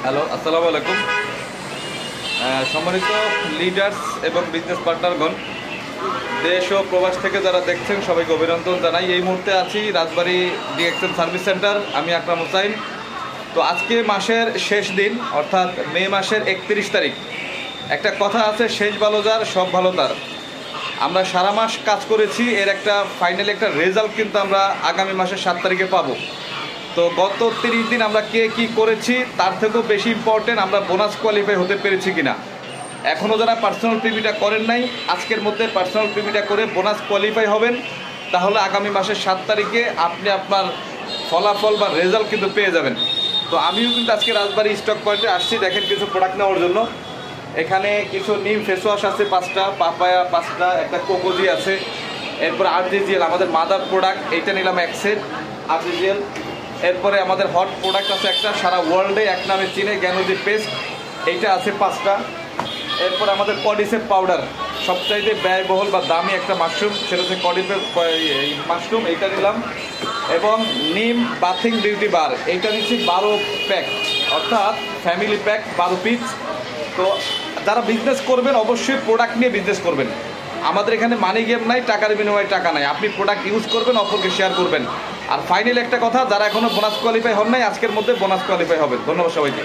Hello, আসসালামু আলাইকুম। সম্মানিত লিডার্স এবং বিজনেস পার্টনারগণ, দেশ ও প্রবাস থেকে যারা দেখছেন সবাইকে অভিনন্দন জানাই। এই মুহূর্তে আছি রাজবাড়ী ডিএক্সএম সার্ভিস সেন্টার। আমি আকরাম হোসাইন। তো আজকে মাসের শেষ দিন, অর্থাৎ মে মাসের 31 তারিখ। একটা কথা আছে, শেষ ভালো যার সব ভালো তার। আমরা সারা মাস কাজ করেছি, এর একটা ফাইনালি একটা রেজাল্ট কিন্তু আমরা আগামী মাসের 7 তারিখে পাবো। তো গত 30 দিন আমরা কে কী করেছি তার থেকেও বেশি ইম্পর্টেন্ট আমরা বোনাস কোয়ালিফাই হতে পেরেছি কিনা। এখনও যারা পার্সোনাল প্রিভিটা করেন নাই, আজকের মধ্যে পার্সোনাল প্রিভিটা করে বোনাস কোয়ালিফাই হবেন। তাহলে আগামী মাসের 7 তারিখে আপনি আপনার ফলাফল বা রেজাল্ট কিন্তু পেয়ে যাবেন। তো আমিও কিন্তু আজকে রাজবাড়ী স্টক পয়েন্টে আসছি, দেখেন কিছু প্রোডাক্ট নেওয়ার জন্য। এখানে কিছু নিম ফেস ওয়াশ আছে 5টা, পাপায়া 5টা, একটা কোকোজি আছে, এরপর আরজিজিএল আমাদের মাদার প্রোডাক্ট, এইটা নিলাম এক সেট আরজিজিএল। এরপরে আমাদের হট প্রোডাক্ট আছে একটা, সারা ওয়ার্ল্ডে এক নামে চিনে, গ্যানোজি পেস্ট, এইটা আছে 5টা। এরপর আমাদের কডিসেপ পাউডার, সবচাইতে ব্যয়বহুল বা দামি একটা মাশরুম, সেটা হচ্ছে কডিসেপ মাশরুম, এইটা নিলাম। এবং নিম বাথিং বিউটি বার, এইটা নিচ্ছি 12 প্যাক, অর্থাৎ ফ্যামিলি প্যাক 12 পিস। তো যারা বিজনেস করবেন অবশ্যই প্রোডাক্ট নিয়ে বিজনেস করবেন। আমাদের এখানে মানি গেম নাই, টাকার বিনিময়ে টাকা নাই। আপনি প্রোডাক্ট ইউজ করবেন, অপরকে শেয়ার করবেন। আর ফাইনালি একটা কথা, যারা এখনও বোনাস কোয়ালিফাই হন নাই, আজকের মধ্যে বোনাস কোয়ালিফাই হবে। ধন্যবাদ সবাইকে।